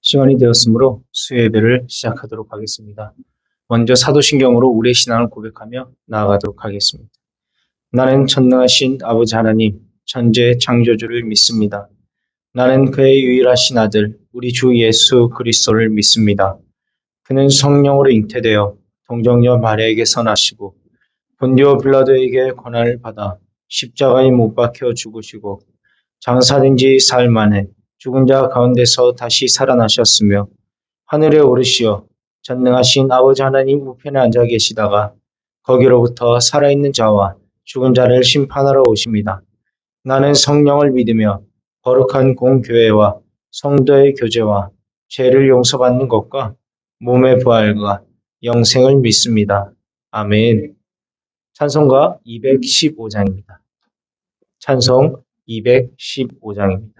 시간이 되었으므로 수요예배를 시작하도록 하겠습니다. 먼저 사도신경으로 우리의 신앙을 고백하며 나아가도록 하겠습니다. 나는 전능하신 아버지 하나님, 천지의 창조주를 믿습니다. 나는 그의 유일하신 아들, 우리 주 예수 그리스도를 믿습니다. 그는 성령으로 잉태되어 동정녀 마리아에게서 나시고 본디오 빌라도에게 고난을 받아 십자가에 못 박혀 죽으시고 장사된 지 사흘 만에 죽은 자 가운데서 다시 살아나셨으며 하늘에 오르시어 전능하신 아버지 하나님 우편에 앉아 계시다가 거기로부터 살아있는 자와 죽은 자를 심판하러 오십니다. 나는 성령을 믿으며 거룩한 공교회와 성도의 교제와 죄를 용서받는 것과 몸의 부활과 영생을 믿습니다. 아멘. 찬송가 215장입니다. 찬송 215장입니다.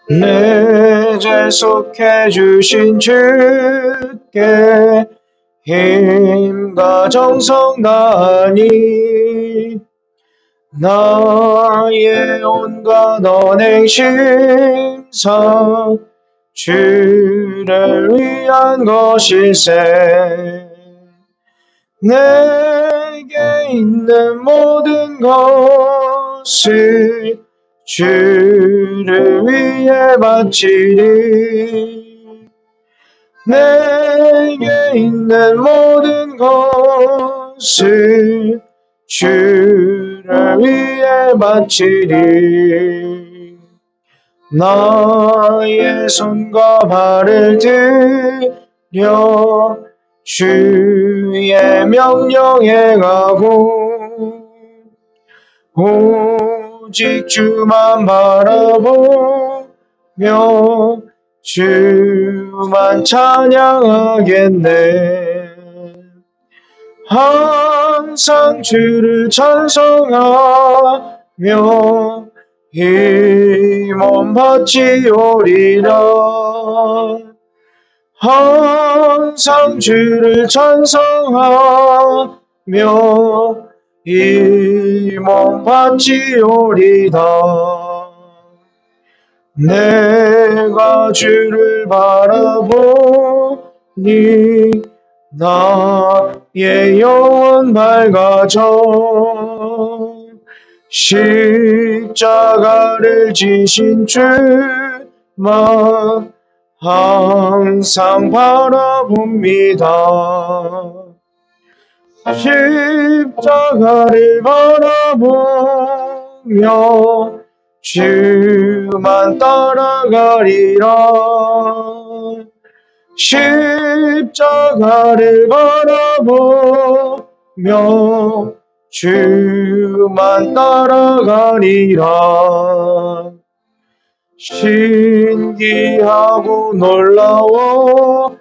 내 죄 속해 주신 주께 힘과 정성 다하니 나의 온갖 언행 심사 주를 위한 것일세. 내게 있는 모든 것을 주를 위해 바치리. 내게 있는 모든 것을 주를 위해 바치리. 나의 손과 발을 들여 주의 명령에 가고 오직 주만 바라보며 주만 찬양하겠네. 항상 주를 찬송하며 힘을 바치오리라. 항상 주를 찬송하며 힘을 바치오리다. 내가 주를 바라보니 나의 영혼 밝아져. 십자가를 지신 주만 항상 바라봅니다. 십자가를 바라보며 주만 따라가리라. 십자가를 바라보며 주만 따라가리라. 신기하고 놀라워라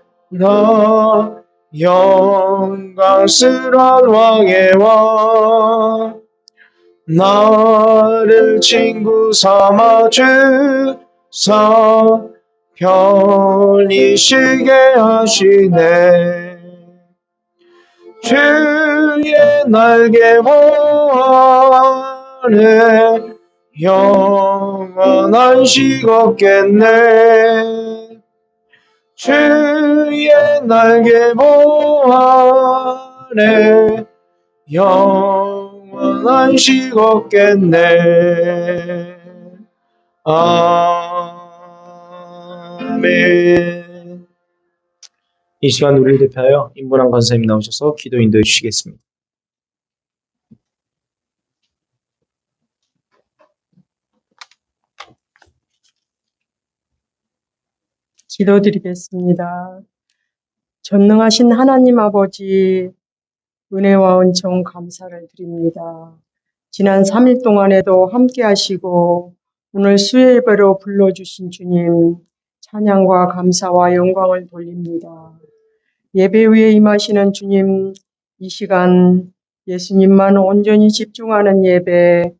영광스러운 왕의 왕. 나를 친구 삼아 주사 편히 쉬게 하시네. 주의 날개 아래 영원한 식 없겠네. 주의 날개 아래 영원한 식 없겠네. 아멘. 이 시간 우리를 대표하여 임문환 권사님 나오셔서 기도 인도해 주시겠습니다. 기도드리겠습니다. 전능하신 하나님 아버지, 은혜와 은총 감사를 드립니다. 지난 3일 동안에도 함께 하시고 오늘 수요예배로 불러주신 주님, 찬양과 감사와 영광을 돌립니다. 예배 위에 임하시는 주님, 이 시간 예수님만 온전히 집중하는 예배,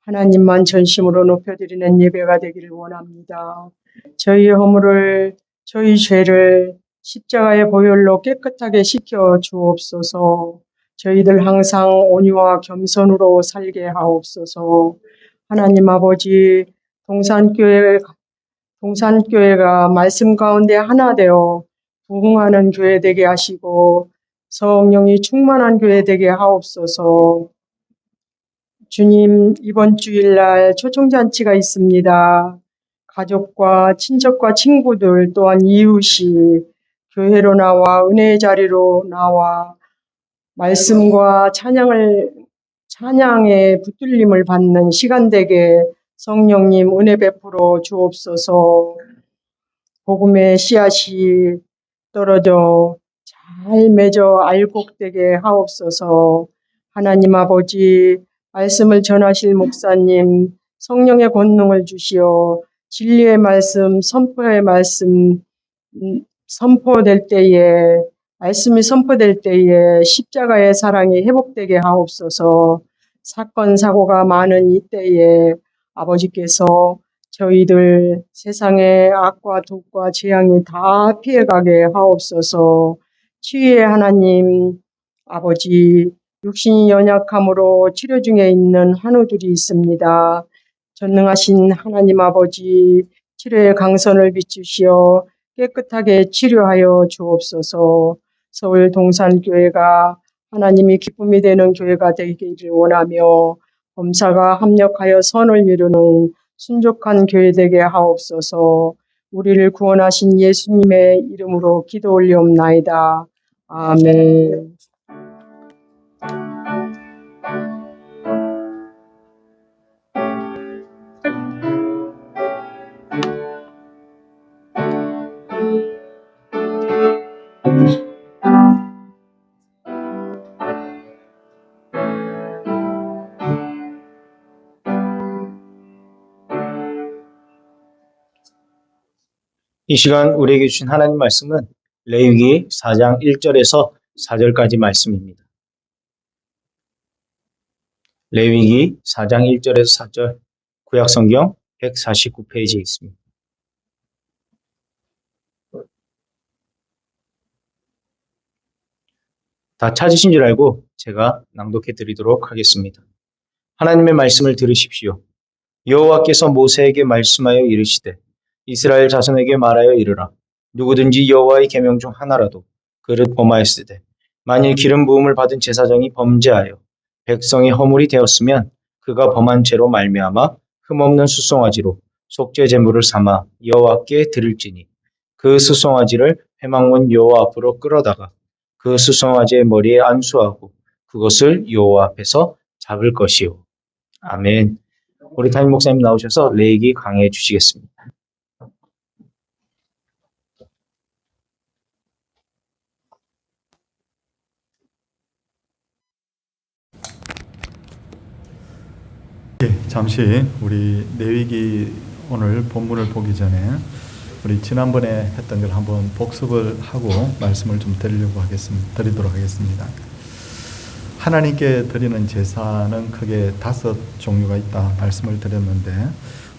하나님만 전심으로 높여드리는 예배가 되기를 원합니다. 저희의 허물을, 저희 죄를 십자가의 보혈로 깨끗하게 씻겨 주옵소서. 저희들 항상 온유와 겸손으로 살게 하옵소서. 하나님 아버지, 동산교회가 말씀 가운데 하나 되어 부흥하는 교회 되게 하시고 성령이 충만한 교회 되게 하옵소서. 주님, 이번 주일날 초청잔치가 있습니다. 가족과 친척과 친구들 또한 이웃이 교회로 나와 은혜의 자리로 나와 말씀과 찬양의 붙들림을 받는 시간 되게 성령님 은혜 베풀어 주옵소서. 복음의 씨앗이 떨어져 잘 맺어 알곡되게 하옵소서. 하나님 아버지, 말씀을 전하실 목사님, 성령의 권능을 주시어 진리의 말씀, 선포의 말씀 선포될 때에 말씀이 선포될 때에 십자가의 사랑이 회복되게 하옵소서. 사건 사고가 많은 이때에 아버지께서 저희들 세상의 악과毒과 재앙이 다 피해가게 하옵소서. 치유의 하나님 아버지, 육신이 연약함으로 치료 중에 있는 환우들이 있습니다. 전능하신 하나님 아버지, 치료의 강선을 비추시어 깨끗하게 치료하여 주옵소서. 서울 동산교회가 하나님이 기쁨이 되는 교회가 되기를 원하며 범사가 합력하여 선을 이루는 순족한 교회 되게 하옵소서. 우리를 구원하신 예수님의 이름으로 기도 올리옵나이다. 아멘. 이 시간 우리에게 주신 하나님 말씀은 레위기 4장 1절에서 4절까지 말씀입니다. 레위기 4장 1절에서 4절, 구약성경 149페이지에 있습니다. 다 찾으신 줄 알고 제가 낭독해 드리도록 하겠습니다. 하나님의 말씀을 들으십시오. 여호와께서 모세에게 말씀하여 이르시되 이스라엘 자손에게 말하여 이르라. 누구든지 여호와의 계명 중 하나라도 그릇 범하였으되 만일 기름 부음을 받은 제사장이 범죄하여 백성의 허물이 되었으면 그가 범한 죄로 말미암아 흠없는 수송아지로 속죄 제물을 삼아 여호와께 드릴지니 그 수송아지를 회막문 여호와 앞으로 끌어다가 그 수송아지의 머리에 안수하고 그것을 여호와 앞에서 잡을 것이요. 아멘. 우리 담임 목사님 나오셔서 레위기 강해해 주시겠습니다. 잠시 우리 레위기 오늘 본문을 보기 전에 우리 지난번에 했던 걸 한번 복습을 하고 말씀을 좀 드리도록 하겠습니다. 하나님께 드리는 제사는 크게 5 종류가 있다 말씀을 드렸는데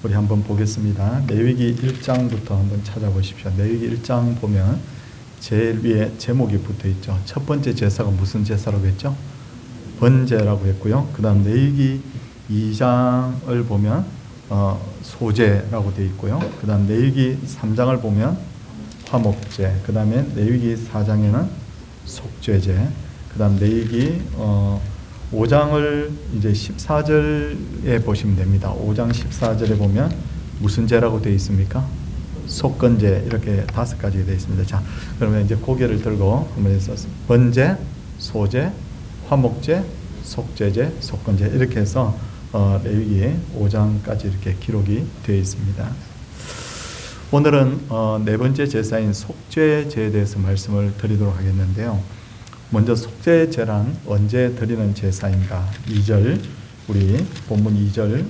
우리 한번 보겠습니다. 레위기 1장부터 한번 찾아보십시오. 레위기 1장 보면 제일 위에 제목이 붙어 있죠. 첫 번째 제사가 무슨 제사라고 했죠? 번제라고 했고요. 그 다음 레위기 2장을 보면 소제라고 되어 있고요. 그 다음 레위기 3장을 보면 화목제, 그 다음에 레위기 4장에는 속죄제, 그 다음 레위기 5장을 이제 14절에 보시면 됩니다. 5장 14절에 보면 무슨 제라고 되어 있습니까? 속건제, 이렇게 5가지가 되어 있습니다. 자, 그러면 이제 고개를 들고 한번 해서 번제, 소제, 화목제, 속죄제, 속건제 이렇게 해서 레위기 5장까지 이렇게 기록이 되어 있습니다. 오늘은 4번째 제사인 속죄제에 대해서 말씀을 드리도록 하겠는데요. 먼저 속죄제란 언제 드리는 제사인가? 2절, 우리 본문 2절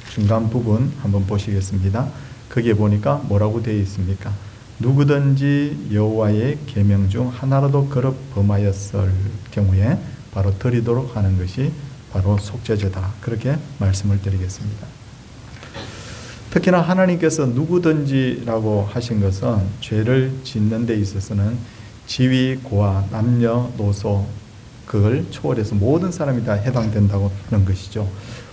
중간 부분 한번 보시겠습니다. 거기에 보니까 뭐라고 되어 있습니까? 누구든지 여호와의 계명 중 하나라도 그릇 범하였을 경우에 바로 드리도록 하는 것이 바로 속죄제다. 그렇게 말씀을 드리겠습니다. 특히나 하나님께서 누구든지라고 하신 것은 죄를 짓는 데 있어서는 지위, 고하, 남녀노소 그걸 초월해서 모든 사람이 다 해당된다고 하는 것이죠.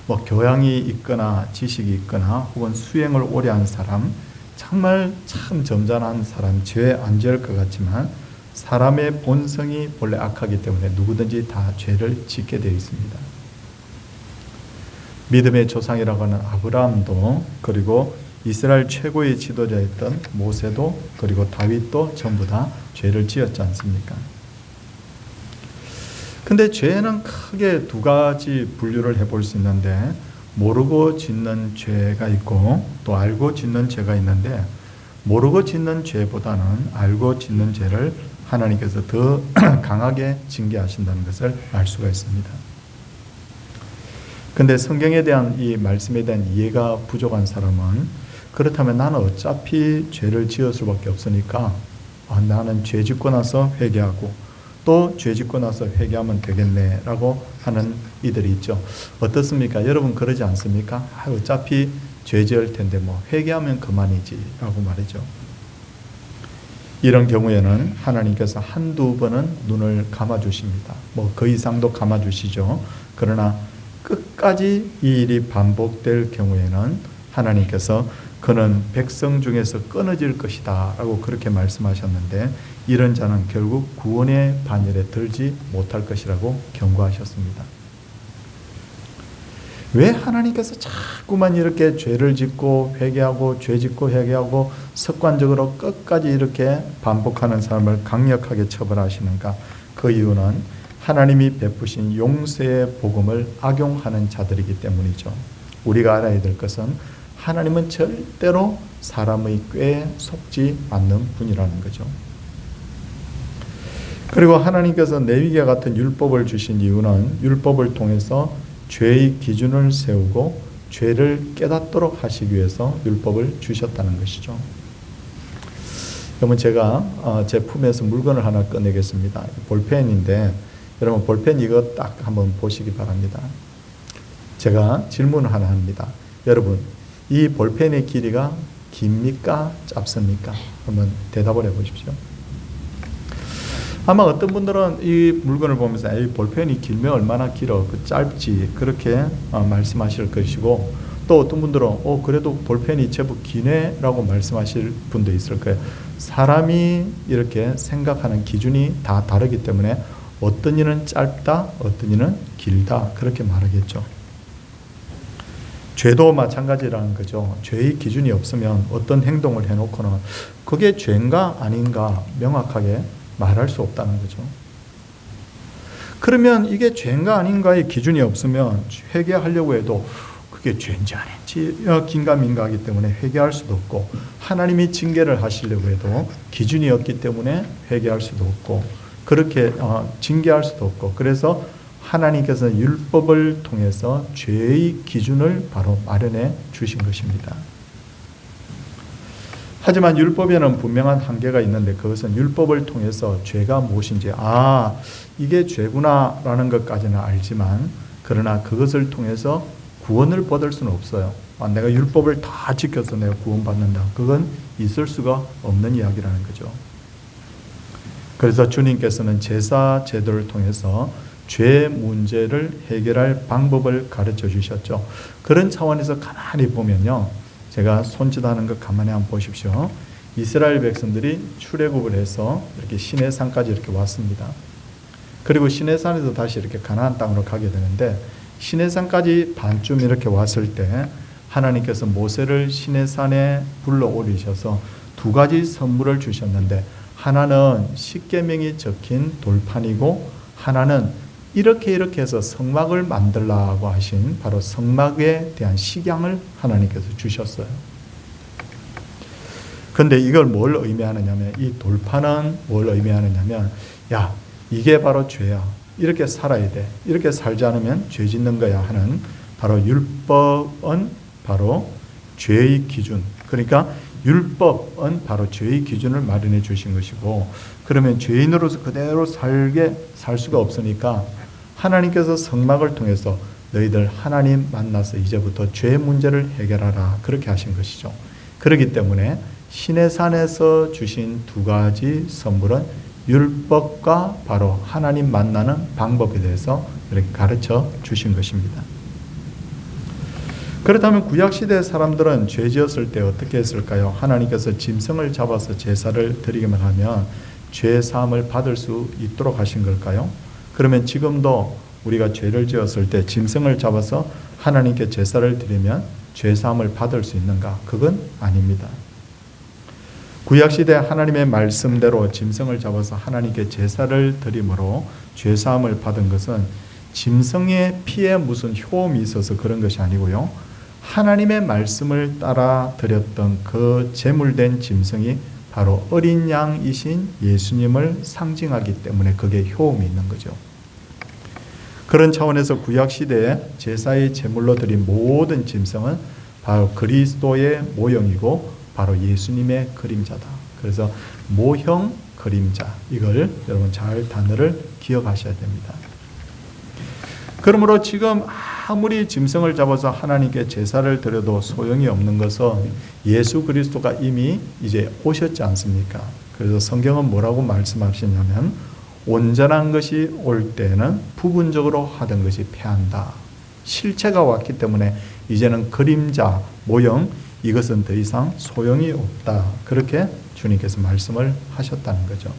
뭐 교양이 있거나 지식이 있거나 혹은 수행을 오래 한 사람, 정말 참 점잖은 사람, 죄 안 지을 것 같지만 사람의 본성이 본래 악하기 때문에 누구든지 다 죄를 짓게 되어 있습니다. 믿음의 조상이라고 하는 아브라함도, 그리고 이스라엘 최고의 지도자였던 모세도, 그리고 다윗도 전부 다 죄를 지었지 않습니까? 근데 죄는 크게 두 가지 분류를 해볼 수 있는데, 모르고 짓는 죄가 있고 또 알고 짓는 죄가 있는데, 모르고 짓는 죄보다는 알고 짓는 죄를 하나님께서 더 강하게 징계하신다는 것을 알 수가 있습니다. 근데 성경에 대한 이 말씀에 대한 이해가 부족한 사람은, 그렇다면 나는 어차피 죄를 지을 수밖에 없으니까 나는 죄 짓고 나서 회개하고 또 죄 짓고 나서 회개하면 되겠네 라고 하는 이들이 있죠. 어떻습니까? 여러분 그러지 않습니까? 어차피 죄 지을 텐데 뭐 회개하면 그만이지 라고 말이죠. 이런 경우에는 하나님께서 한두 번은 눈을 감아주십니다. 뭐 그 이상도 감아주시죠. 그러나 끝까지 이 일이 반복될 경우에는 하나님께서 그는 백성 중에서 끊어질 것이다 라고 그렇게 말씀하셨는데, 이런 자는 결국 구원의 반열에 들지 못할 것이라고 경고하셨습니다. 왜 하나님께서 자꾸만 이렇게 죄를 짓고 회개하고 죄 짓고 회개하고 습관적으로 끝까지 이렇게 반복하는 사람을 강력하게 처벌하시는가? 그 이유는 하나님이 베푸신 용서의 복음을 악용하는 자들이기 때문이죠. 우리가 알아야 될 것은 하나님은 절대로 사람의 꾀에 속지 않는 분이라는 거죠. 그리고 하나님께서 레위기와 같은 율법을 주신 이유는 율법을 통해서 죄의 기준을 세우고 죄를 깨닫도록 하시기 위해서 율법을 주셨다는 것이죠. 그러면 제가 제 품에서 물건을 하나 꺼내겠습니다. 볼펜인데 여러분 볼펜 이거 딱 한번 보시기 바랍니다. 제가 질문을 하나 합니다. 여러분 이 볼펜의 길이가 깁니까? 짧습니까? 한번 대답을 해보십시오. 아마 어떤 분들은 이 물건을 보면서 이 볼펜이 길면 얼마나 길어, 그 짧지 그렇게 말씀하실 것이고, 또 어떤 분들은 그래도 볼펜이 제법 기네 라고 말씀하실 분도 있을 거예요. 사람이 이렇게 생각하는 기준이 다 다르기 때문에 어떤 이는 짧다, 어떤 이는 길다 그렇게 말하겠죠. 죄도 마찬가지라는 거죠. 죄의 기준이 없으면 어떤 행동을 해놓고는 그게 죄인가 아닌가 명확하게 말할 수 없다는 거죠. 그러면 이게 죄인가 아닌가의 기준이 없으면 회개하려고 해도 그게 죄인지 아닌지 긴가민가 하기 때문에 회개할 수도 없고, 하나님이 징계를 하시려고 해도 기준이 없기 때문에 회개할 수도 없고, 그렇게 징계할 수도 없고, 그래서 하나님께서 율법을 통해서 죄의 기준을 바로 마련해 주신 것입니다. 하지만 율법에는 분명한 한계가 있는데, 그것은 율법을 통해서 죄가 무엇인지 이게 죄구나 라는 것까지는 알지만, 그러나 그것을 통해서 구원을 받을 수는 없어요. 내가 율법을 다 지켜서 내가 구원받는다, 그건 있을 수가 없는 이야기라는 거죠. 그래서 주님께서는 제사 제도를 통해서 죄 문제를 해결할 방법을 가르쳐 주셨죠. 그런 차원에서 가만히 보면요, 제가 손짓하는 것 가만히 한번 보십시오. 이스라엘 백성들이 출애굽을 해서 이렇게 시내산까지 이렇게 왔습니다. 그리고 시내산에서 다시 이렇게 가나안 땅으로 가게 되는데, 시내산까지 반쯤 이렇게 왔을 때 하나님께서 모세를 시내산에 불러 올리셔서 두 가지 선물을 주셨는데, 하나는 십계명이 적힌 돌판이고, 하나는 이렇게 해서 성막을 만들라고 하신 바로 성막에 대한 식양을 하나님께서 주셨어요. 그런데 이걸 뭘 의미하느냐면, 이 돌판은 뭘 의미하느냐면, 이게 바로 죄야, 이렇게 살아야 돼, 이렇게 살지 않으면 죄 짓는 거야 하는, 바로 율법은 바로 죄의 기준, 그러니까 율법은 바로 죄의 기준을 마련해 주신 것이고, 그러면 죄인으로서 그대로 살 수가 없으니까 하나님께서 성막을 통해서 너희들 하나님 만나서 이제부터 죄 문제를 해결하라 그렇게 하신 것이죠. 그렇기 때문에 시내산에서 주신 두 가지 선물은 율법과 바로 하나님 만나는 방법에 대해서 이렇게 가르쳐 주신 것입니다. 그렇다면 구약시대 사람들은 죄 지었을 때 어떻게 했을까요? 하나님께서 짐승을 잡아서 제사를 드리기만 하면 죄 사함을 받을 수 있도록 하신 걸까요? 그러면 지금도 우리가 죄를 지었을 때 짐승을 잡아서 하나님께 제사를 드리면 죄 사함을 받을 수 있는가? 그건 아닙니다. 구약시대 하나님의 말씀대로 짐승을 잡아서 하나님께 제사를 드림으로 죄 사함을 받은 것은 짐승의 피에 무슨 효험이 있어서 그런 것이 아니고요. 하나님의 말씀을 따라 드렸던 그 제물된 짐승이 바로 어린 양이신 예수님을 상징하기 때문에 그게 효험이 있는 거죠. 그런 차원에서 구약시대에 제사의 제물로 드린 모든 짐승은 바로 그리스도의 모형이고 바로 예수님의 그림자다. 그래서 모형 그림자, 이걸 여러분 잘 단어를 기억하셔야 됩니다. 그러므로 지금 아무리 짐승을 잡아서 하나님께 제사를 드려도 소용이 없는 것은 예수 그리스도가 이미 이제 오셨지 않습니까? 그래서 성경은 뭐라고 말씀하시냐면 온전한 것이 올 때는 부분적으로 하던 것이 패한다. 실체가 왔기 때문에 이제는 그림자, 모형, 이것은 더 이상 소용이 없다. 그렇게 주님께서 말씀을 하셨다는 거죠.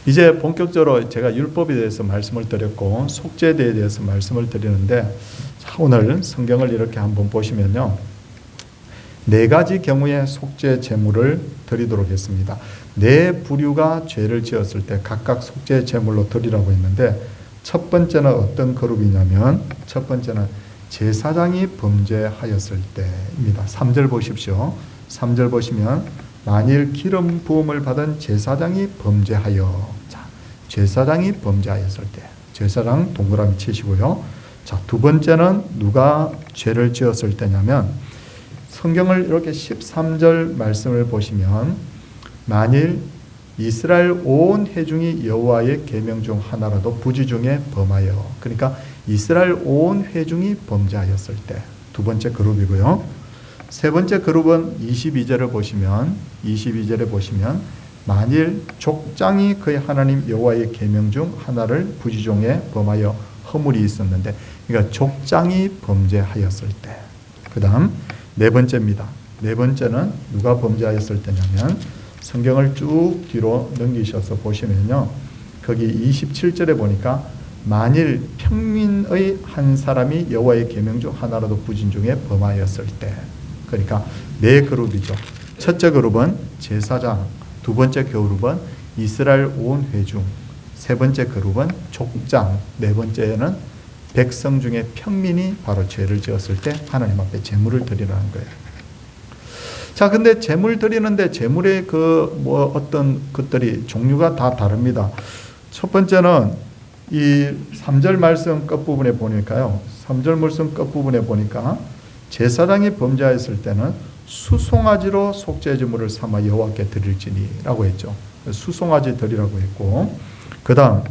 이제 본격적으로 제가 율법에 대해서 말씀을 드렸고 속죄에 대해서 말씀을 드리는데, 자, 오늘 성경을 이렇게 한번 보시면요, 4가지 경우의 속죄 제물을 드리도록 했습니다. 4부류가 죄를 지었을 때 각각 속죄 제물로 드리라고 했는데, 첫 번째는 어떤 그룹이냐면 첫 번째는 제사장이 범죄하였을 때입니다. 3절 보십시오. 3절 보시면 만일 기름 부음을 받은 제사장이 범죄하여, 자, 제사장이 범죄하였을 때, 제사장 동그라미 치시고요. 자, 두 번째는 누가 죄를 지었을 때냐면 성경을 이렇게 13절 말씀을 보시면 만일 이스라엘 온 회중이 여호와의 계명 중 하나라도 부지 중에 범하여, 그러니까 이스라엘 온 회중이 범죄하였을 때, 두 번째 그룹이고요. 세 번째 그룹은 22절을 보시면, 22절에 보시면 만일 족장이 그의 하나님 여호와의 계명 중 하나를 부지 중에 범하여 허물이 있었는데, 그러니까 족장이 범죄하였을 때. 그 다음 네 번째입니다. 네 번째는 누가 범죄하였을 때냐면 성경을 쭉 뒤로 넘기셔서 보시면요, 거기 27절에 보니까 만일 평민의 한 사람이 여호와의 계명 중 하나라도 부진 중에 범하였을 때, 그러니까 네 그룹이죠. 첫째 그룹은 제사장, 두 번째 그룹은 이스라엘 온 회중, 세 번째 그룹은 족장, 네 번째는 백성 중에 평민이 바로 죄를 지었을 때 하나님 앞에 제물을 드리라는 거예요. 자, 근데 제물 드리는데 제물의 어떤 것들이 종류가 다 다릅니다. 첫 번째는 이 3절 말씀 끝부분에 보니까요, 3절 말씀 끝부분에 보니까 제사장이 범죄하였을 때는 수송아지로 속죄 제물을 삼아 여호와께 드릴지니라고 했죠. 수송아지 드리라고 했고, 그 다음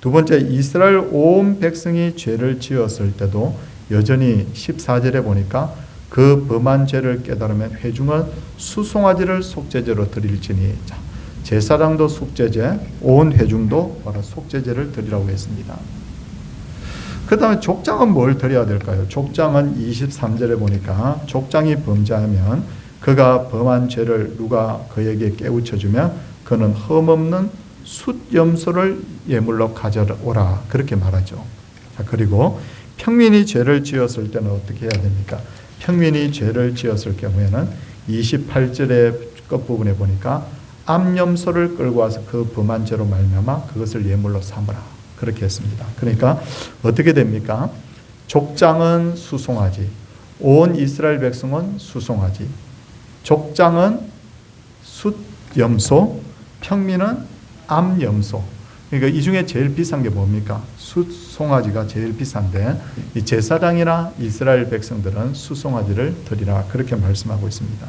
두 번째 이스라엘 온 백성이 죄를 지었을 때도 여전히 14절에 보니까 그 범한 죄를 깨달으면 회중은 수송아지를 속죄제로 드릴지니, 제사장도 속죄제, 온 회중도 바로 속죄제를 드리라고 했습니다. 그 다음에 족장은 뭘 드려야 될까요? 족장은 23절에 보니까 족장이 범죄하면 그가 범한 죄를 누가 그에게 깨우쳐주면 그는 흠없는 숫염소를 예물로 가져오라, 그렇게 말하죠. 자, 그리고 평민이 죄를 지었을 때는 어떻게 해야 됩니까? 평민이 죄를 지었을 경우에는 28절의 끝부분에 보니까 암염소를 끌고 와서 그 범한 죄로 말미암아 그것을 예물로 삼으라, 그렇게 했습니다. 그러니까 어떻게 됩니까? 족장은 수송아지, 온 이스라엘 백성은 수송아지, 족장은 숫염소, 평민은 암염소. 그러니까 이 중에 제일 비싼 게 뭡니까? 숫송아지가 제일 비싼데 이 제사장이나 이스라엘 백성들은 숫송아지를 드리라, 그렇게 말씀하고 있습니다.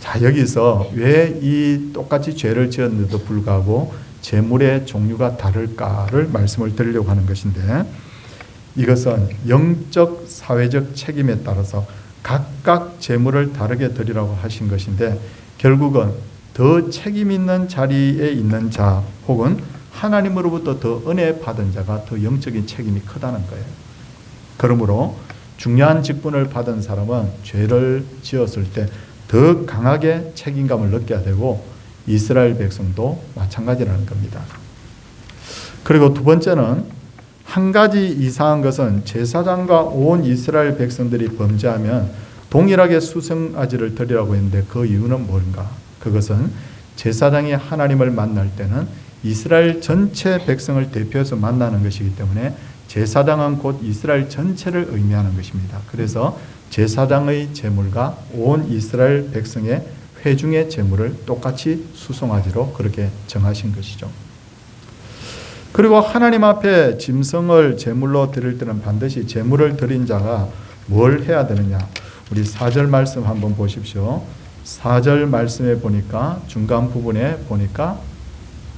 자, 여기서 왜 이 똑같이 죄를 지었는데도 불구하고 제물의 종류가 다를까를 말씀을 드리려고 하는 것인데, 이것은 영적 사회적 책임에 따라서 각각 제물을 다르게 드리라고 하신 것인데, 결국은 더 책임 있는 자리에 있는 자 혹은 하나님으로부터 더 은혜 받은 자가 더 영적인 책임이 크다는 거예요. 그러므로 중요한 직분을 받은 사람은 죄를 지었을 때 더 강하게 책임감을 느껴야 되고 이스라엘 백성도 마찬가지라는 겁니다. 그리고 두 번째는 한 가지 이상한 것은 제사장과 온 이스라엘 백성들이 범죄하면 동일하게 수송아지를 드리라고 했는데 그 이유는 뭔가? 그것은 제사장이 하나님을 만날 때는 이스라엘 전체 백성을 대표해서 만나는 것이기 때문에 제사장은 곧 이스라엘 전체를 의미하는 것입니다. 그래서 제사장의 제물과 온 이스라엘 백성의 회중의 제물을 똑같이 수송아지로 그렇게 정하신 것이죠. 그리고 하나님 앞에 짐승을 제물로 드릴 때는 반드시 제물을 드린 자가 뭘 해야 되느냐? 우리 4절 말씀 한번 보십시오. 4절 말씀에 보니까 중간 부분에 보니까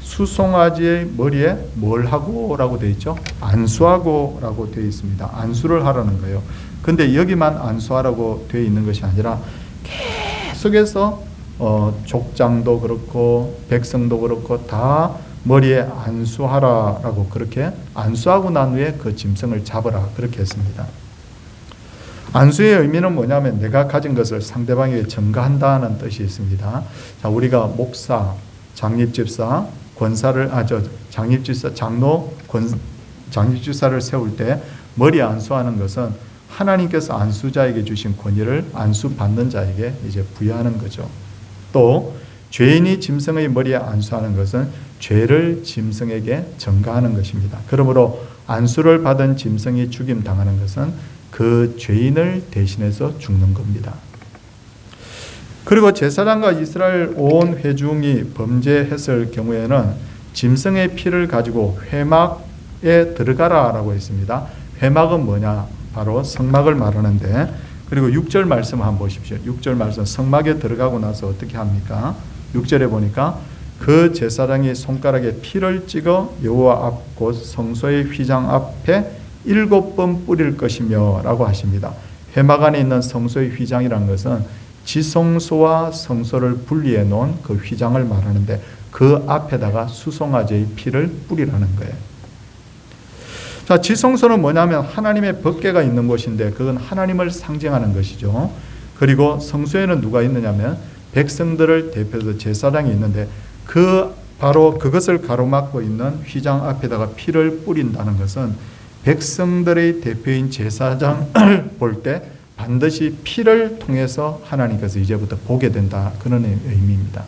수송아지의 머리에 뭘 하고 라고 되어 있죠? 안수하고 라고 되어 있습니다. 안수를 하라는 거예요. 근데 여기만 안수하라고 되어 있는 것이 아니라 계속해서 족장도 그렇고 백성도 그렇고 다 머리에 안수하라라고 그렇게 안수하고 난 후에 그 짐승을 잡으라 그렇게 했습니다. 안수의 의미는 뭐냐면 내가 가진 것을 상대방에게 전가한다는 뜻이 있습니다. 자, 우리가 목사, 장립집사, 권사를 장립집사, 장로, 장립집사를 세울 때 머리 안수하는 것은 하나님께서 안수자에게 주신 권위를 안수받는 자에게 이제 부여하는 거죠. 또 죄인이 짐승의 머리에 안수하는 것은 죄를 짐승에게 전가하는 것입니다. 그러므로 안수를 받은 짐승이 죽임 당하는 것은 그 죄인을 대신해서 죽는 겁니다. 그리고 제사장과 이스라엘 온 회중이 범죄했을 경우에는 짐승의 피를 가지고 회막에 들어가라라고 했습니다. 회막은 뭐냐? 바로 성막을 말하는데, 그리고 6절 말씀 한번 보십시오. 6절 말씀, 성막에 들어가고 나서 어떻게 합니까? 6절에 보니까 그 제사장이 손가락에 피를 찍어 여호와 앞 곧 성소의 휘장 앞에 7번 뿌릴 것이며 라고 하십니다. 회막 안에 있는 성소의 휘장이라는 것은 지성소와 성소를 분리해 놓은 그 휘장을 말하는데 그 앞에다가 수송아지의 피를 뿌리라는 거예요. 자, 지성소는 뭐냐면 하나님의 법궤가 있는 곳인데 그건 하나님을 상징하는 것이죠. 그리고 성소에는 누가 있느냐면 백성들을 대표해서 제사장이 있는데 바로 그것을 가로막고 있는 휘장 앞에다가 피를 뿌린다는 것은 백성들의 대표인 제사장을 볼 때 반드시 피를 통해서 하나님께서 이제부터 보게 된다. 그런 의미입니다.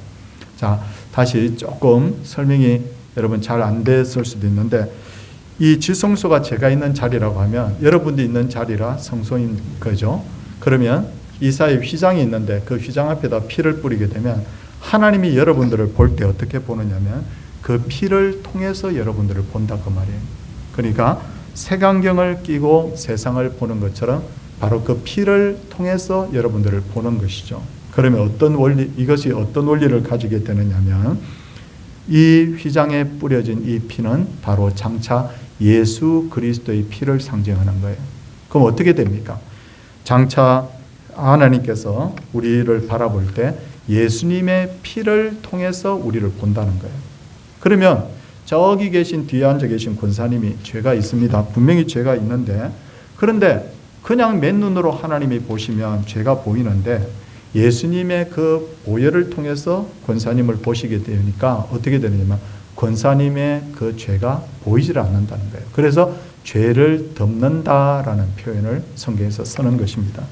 자, 다시 조금 설명이 여러분 잘 안 됐을 수도 있는데 이 지성소가 제가 있는 자리라고 하면 여러분도 있는 자리라 성소인 거죠. 그러면 이 사이에 휘장이 있는데 그 휘장 앞에다 피를 뿌리게 되면 하나님이 여러분들을 볼 때 어떻게 보느냐면 그 피를 통해서 여러분들을 본다 그 말이에요. 그러니까 색안경을 끼고 세상을 보는 것처럼 바로 그 피를 통해서 여러분들을 보는 것이죠. 그러면 이것이 어떤 원리를 가지게 되느냐면 이 휘장에 뿌려진 이 피는 바로 장차 예수 그리스도의 피를 상징하는 거예요. 그럼 어떻게 됩니까? 장차 하나님께서 우리를 바라볼 때 예수님의 피를 통해서 우리를 본다는 거예요. 그러면 저기 계신 뒤에 앉아 계신 권사님이 죄가 있습니다. 분명히 죄가 있는데 그런데 그냥 맨눈으로 하나님이 보시면 죄가 보이는데 예수님의 그 보혈을 통해서 권사님을 보시게 되니까 어떻게 되느냐면 권사님의 그 죄가 보이질 않는다는 거예요. 그래서 죄를 덮는다라는 표현을 성경에서 쓰는 것입니다.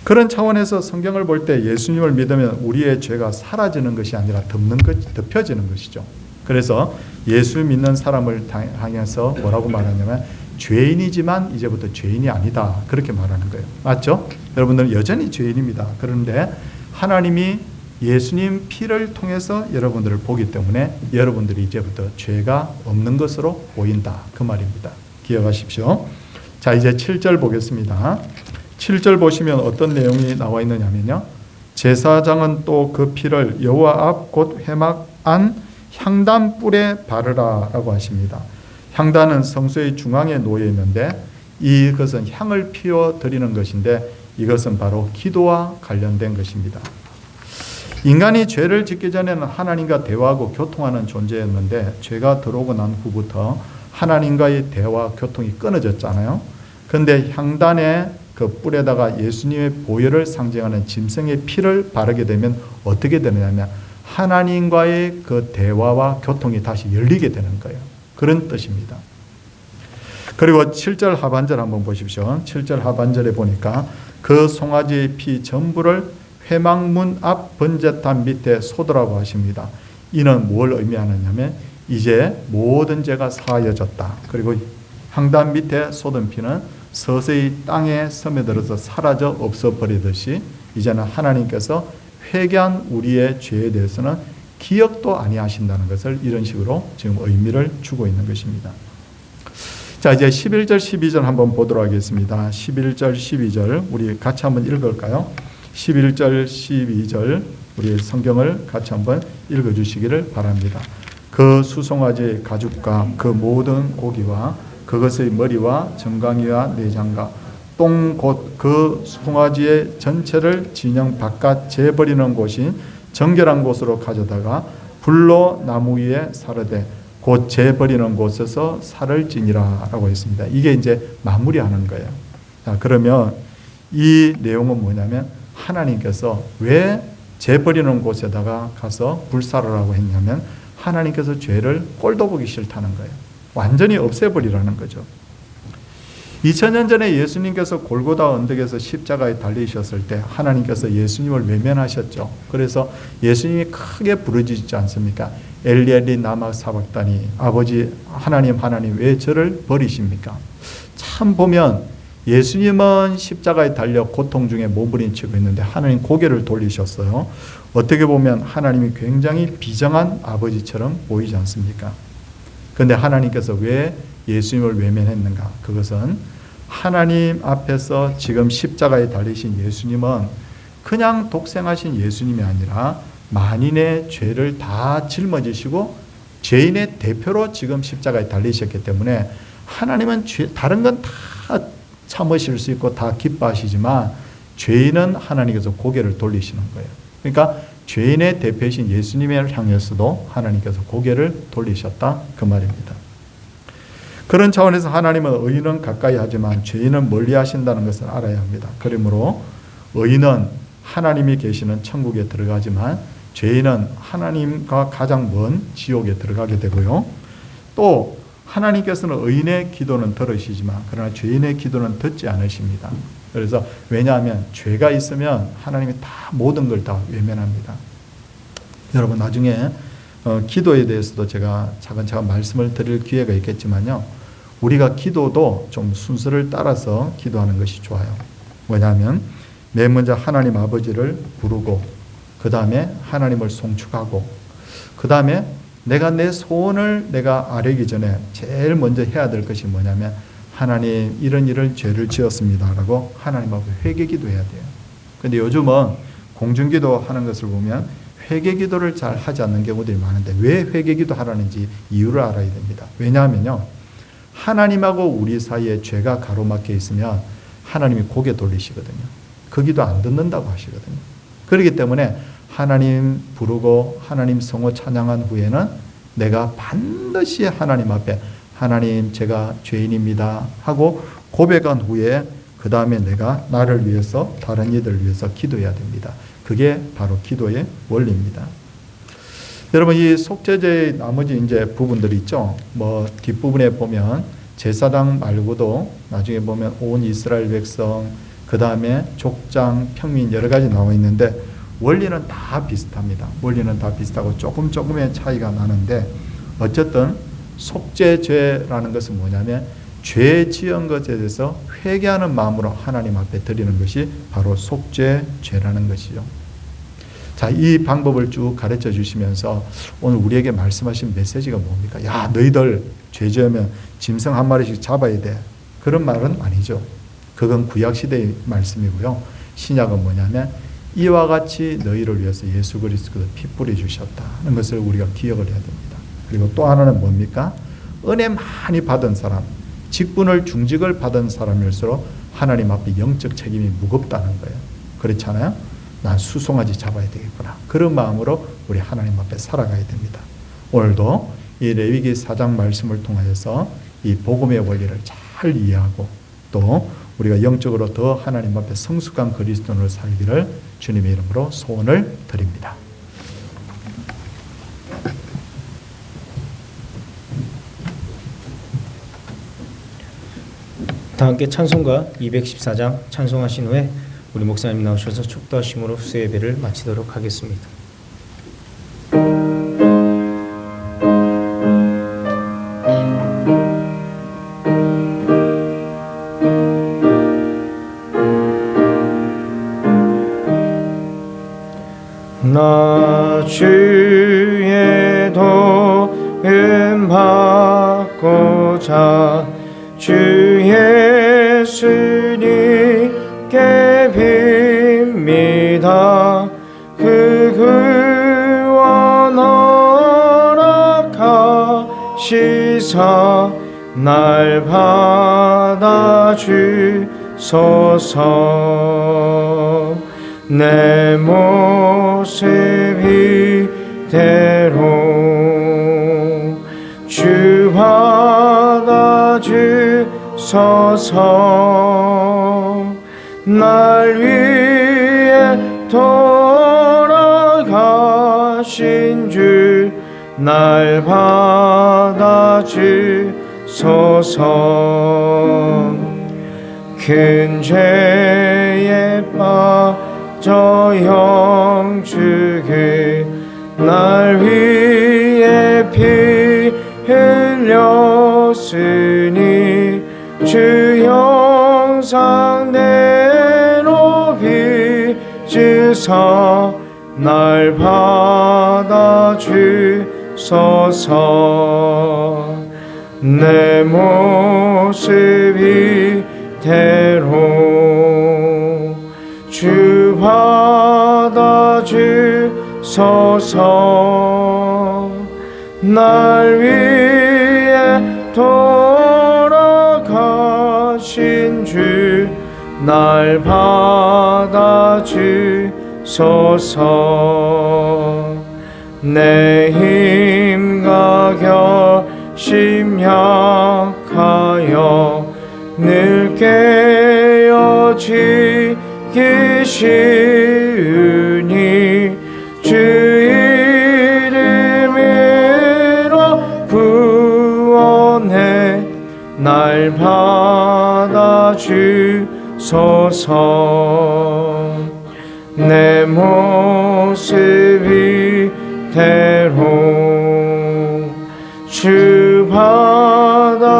그런 차원에서 성경을 볼 때 예수님을 믿으면 우리의 죄가 사라지는 것이 아니라 덮여지는 것이죠. 그래서 예수 믿는 사람을 향해서 뭐라고 말하냐면 죄인이지만 이제부터 죄인이 아니다. 그렇게 말하는 거예요. 맞죠? 여러분들은 여전히 죄인입니다. 그런데 하나님이 예수님 피를 통해서 여러분들을 보기 때문에 여러분들이 이제부터 죄가 없는 것으로 보인다. 그 말입니다. 기억하십시오. 자, 이제 7절 보겠습니다. 7절 보시면 어떤 내용이 나와 있느냐면요. 제사장은 또 그 피를 여호와 앞 곧 회막 안 향단 뿔에 바르라 라고 하십니다. 향단은 성소의 중앙에 놓여 있는데 이것은 향을 피워 드리는 것인데 이것은 바로 기도와 관련된 것입니다. 인간이 죄를 짓기 전에는 하나님과 대화하고 교통하는 존재였는데 죄가 들어오고 난 후부터 하나님과의 대화, 교통이 끊어졌잖아요. 그런데 향단의 그 뿔에다가 예수님의 보혈을 상징하는 짐승의 피를 바르게 되면 어떻게 되느냐면 하나님과의 그 대화와 교통이 다시 열리게 되는 거예요. 그런 뜻입니다. 그리고 7절 하반절 한번 보십시오. 7절 하반절에 보니까 그 송아지의 피 전부를 회막문 앞 번제탑 밑에 쏟으라고 하십니다. 이는 뭘 의미하느냐면 이제 모든 죄가 사하여졌다. 그리고 향단 밑에 쏟은 피는 서서히 땅에 스며들어서 사라져 없어버리듯이 이제는 하나님께서 회개한 우리의 죄에 대해서는 기억도 아니하신다는 것을 이런 식으로 지금 의미를 주고 있는 것입니다. 자, 이제 11절 12절 한번 보도록 하겠습니다. 11절 12절 우리 같이 한번 읽을까요? 11절 12절 우리 성경을 같이 한번 읽어주시기를 바랍니다. 그 수송아지의 가죽과 그 모든 고기와 그것의 머리와 정강이와 내장과 똥 곧 그 송아지의 전체를 진영 바깥 재버리는 곳인 정결한 곳으로 가져다가 불로 나무 위에 사르되 곧 재버리는 곳에서 살을 찌니라 라고 했습니다. 이게 이제 마무리하는 거예요. 자, 그러면 이 내용은 뭐냐면 하나님께서 왜 재버리는 곳에다가 가서 불사르라고 했냐면 하나님께서 죄를 꼴도 보기 싫다는 거예요. 완전히 없애버리라는 거죠. 2000년 전에 예수님께서 골고다 언덕에서 십자가에 달리셨을 때 하나님께서 예수님을 외면하셨죠. 그래서 예수님이 크게 부르짖지 않습니까? 엘리 엘리 라마 사박다니, 아버지 하나님 하나님 왜 저를 버리십니까? 참 보면 예수님은 십자가에 달려 고통 중에 몸부림치고 있는데 하나님 고개를 돌리셨어요. 어떻게 보면 하나님이 굉장히 비정한 아버지처럼 보이지 않습니까? 그런데 하나님께서 왜 예수님을 외면했는가? 그것은 하나님 앞에서 지금 십자가에 달리신 예수님은 그냥 독생하신 예수님이 아니라 만인의 죄를 다 짊어지시고 죄인의 대표로 지금 십자가에 달리셨기 때문에 하나님은 다른 건 다 참으실 수 있고 다 기뻐하시지만 죄인은 하나님께서 고개를 돌리시는 거예요. 그러니까 죄인의 대표이신 예수님을 향해서도 하나님께서 고개를 돌리셨다 그 말입니다. 그런 차원에서 하나님은 의인은 가까이 하지만 죄인은 멀리 하신다는 것을 알아야 합니다. 그러므로 의인은 하나님이 계시는 천국에 들어가지만 죄인은 하나님과 가장 먼 지옥에 들어가게 되고요. 또 하나님께서는 의인의 기도는 들으시지만 그러나 죄인의 기도는 듣지 않으십니다. 그래서 왜냐하면 죄가 있으면 하나님이 다 모든 걸 다 외면합니다. 여러분 나중에 기도에 대해서도 제가 차근차근 말씀을 드릴 기회가 있겠지만요. 우리가 기도도 좀 순서를 따라서 기도하는 것이 좋아요. 뭐냐면 맨 먼저 하나님 아버지를 부르고 그 다음에 하나님을 송축하고 그 다음에 내가 내 소원을 내가 아뢰기 전에 제일 먼저 해야 될 것이 뭐냐면 하나님 이런 죄를 지었습니다 라고 하나님 앞에 회개기도 해야 돼요. 그런데 요즘은 공중기도 하는 것을 보면 회개기도를 잘 하지 않는 경우들이 많은데 왜 회개기도 하라는지 이유를 알아야 됩니다. 왜냐하면요 하나님하고 우리 사이에 죄가 가로막혀 있으면 하나님이 고개 돌리시거든요. 그 기도 안 듣는다고 하시거든요. 그렇기 때문에 하나님 부르고 하나님 성호 찬양한 후에는 내가 반드시 하나님 앞에 하나님 제가 죄인입니다 하고 고백한 후에 그 다음에 내가 나를 위해서 다른 이들을 위해서 기도해야 됩니다. 그게 바로 기도의 원리입니다. 여러분 이 속죄제의 나머지 이제 부분들이 있죠. 뭐 뒷부분에 보면 제사장 말고도 나중에 보면 온 이스라엘 백성 그 다음에 족장 평민 여러 가지 나와 있는데 원리는 다 비슷합니다. 원리는 다 비슷하고 조금의 차이가 나는데 어쨌든 속죄죄라는 것은 뭐냐면 죄 지은 것에 대해서 회개하는 마음으로 하나님 앞에 드리는 것이 바로 속죄죄라는 것이죠. 자, 이 방법을 쭉 가르쳐 주시면서 오늘 우리에게 말씀하신 메시지가 뭡니까? 야, 너희들 죄 지으면 짐승 한 마리씩 잡아야 돼. 그런 말은 아니죠. 그건 구약시대의 말씀이고요. 신약은 뭐냐면 이와 같이 너희를 위해서 예수 그리스도가 피 뿌려주셨다는 것을 우리가 기억을 해야 됩니다. 그리고 또 하나는 뭡니까? 은혜 많이 받은 사람, 직분을 중직을 받은 사람일수록 하나님 앞에 영적 책임이 무겁다는 거예요. 그렇잖아요. 난 수송아지 잡아야 되겠구나. 그런 마음으로 우리 하나님 앞에 살아가야 됩니다. 오늘도 이 레위기 4장 말씀을 통하여서 이 복음의 원리를 잘 이해하고 또 우리가 영적으로 더 하나님 앞에 성숙한 그리스도인으로 살기를 주님의 이름으로 소원을 드립니다. 다 함께 찬송가 214장 찬송하신 후에 우리 목사님 나오셔서 축도하심으로 수요 예배를 마치도록 하겠습니다. 나 주의 도움 받고자 주 예수님께 빕니다. 그 구원 허락하시사 날 받아주소서. 내 모습 이대로 주 받아주소서. 날 위해 돌아가신 주 날 받아주소서. 큰 죄에 빠져 영주게 날 위해 피 흘렸으니 주 형상대로 빚으사 날 받아주소서. 내 모습 이대로 주 받아주소서. 날 위해 돌아가신 주 날 받아주소서. 내 힘과 결심 약하여 늘 깨어지기 쉬우니 주 이름으로 구원해 날 받아주소서. 내 모습 이대로 주 받아주소서.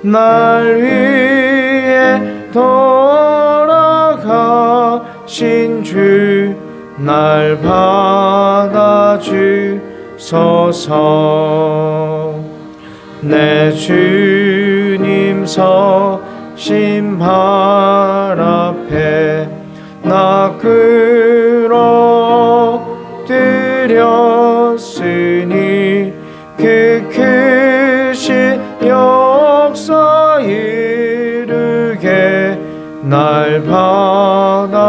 날 위해 돌아가신 주 날 받아주소서. 내 주님 서신 발 앞에 나 끌어들였으니 그 크신 역사 이루게 날 받아주소서.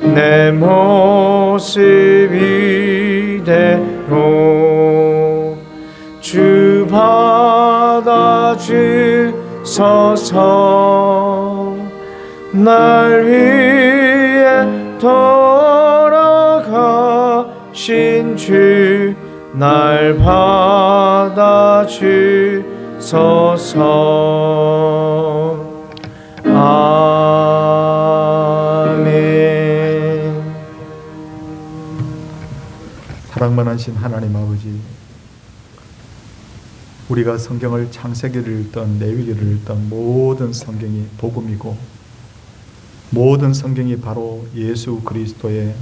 내 모습 이대로 주 받아주소서. 날 위해 돌아가신 주 날 받아주소서. 아멘. 사랑 많으신 하나님 아버지, 우리가 성경을 창세기를 읽던 레위기를 읽던 모든 성경이 복음이고 모든 성경이 바로 예수 그리스도의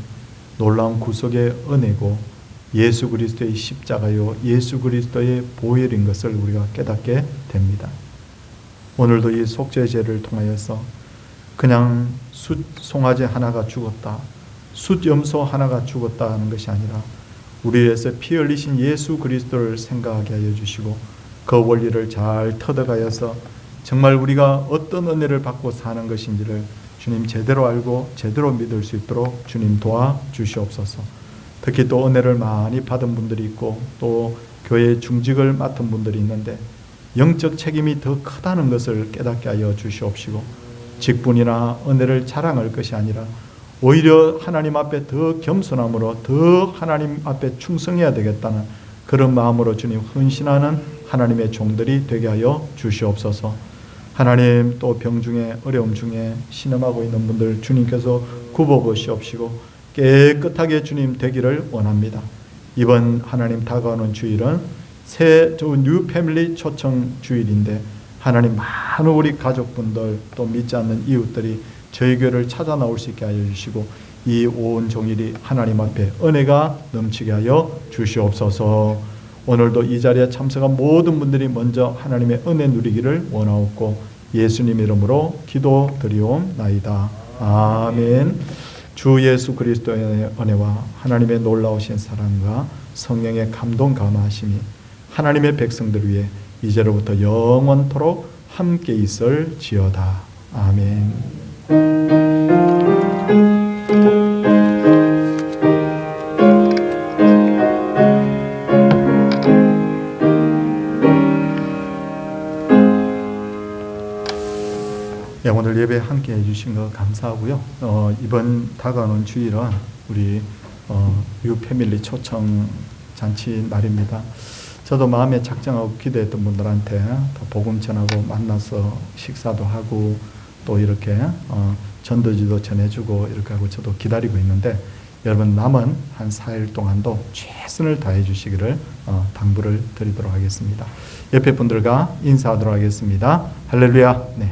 놀라운 구속의 은혜고 예수 그리스도의 십자가요 예수 그리스도의 보혈인 것을 우리가 깨닫게 됩니다. 오늘도 이 속죄 제를 통하여서 그냥 숫 송아지 하나가 죽었다, 숫 염소 하나가 죽었다 하는 것이 아니라 우리 위해서 피 흘리신 예수 그리스도를 생각하게 하여 주시고 그 원리를 잘 터득하여서 정말 우리가 어떤 은혜를 받고 사는 것인지를 주님 제대로 알고 제대로 믿을 수 있도록 주님 도와주시옵소서. 특히 또 은혜를 많이 받은 분들이 있고 또 교회 중직을 맡은 분들이 있는데 영적 책임이 더 크다는 것을 깨닫게 하여 주시옵시고, 직분이나 은혜를 자랑할 것이 아니라 오히려 하나님 앞에 더 겸손함으로 더 하나님 앞에 충성해야 되겠다는 그런 마음으로 주님 헌신하는 하나님의 종들이 되게 하여 주시옵소서. 하나님, 또 병 중에 어려움 중에 신음하고 있는 분들 주님께서 굽어보시옵시고 깨끗하게 주님 되기를 원합니다. 이번 하나님 다가오는 주일은 새 뉴 패밀리 초청 주일인데 하나님, 많은 우리 가족분들 또 믿지 않는 이웃들이 저희 교회를 찾아 나올 수 있게 하여 주시고 이 온 종일이 하나님 앞에 은혜가 넘치게 하여 주시옵소서. 오늘도 이 자리에 참석한 모든 분들이 먼저 하나님의 은혜 누리기를 원하옵고 예수님 이름으로 기도드리옵나이다. 아멘. 주 예수 그리스도의 은혜와 하나님의 놀라우신 사랑과 성령의 감동 감화하심이 하나님의 백성들 위해 이제로부터 영원토록 함께 있을지어다. 아멘. 오늘 예배 함께 해주신 거 감사하고요. 이번 다가오는 주일은 우리 뉴 패밀리 초청 잔치 날입니다. 저도 마음에 작정하고 기도했던 분들한테 더 복음 전하고 만나서 식사도 하고 또 이렇게 전도지도 전해주고 이렇게 하고 저도 기다리고 있는데, 여러분 남은 한 4일 동안도 최선을 다해 주시기를 당부를 드리도록 하겠습니다. 옆에 분들과 인사하도록 하겠습니다. 할렐루야. 네.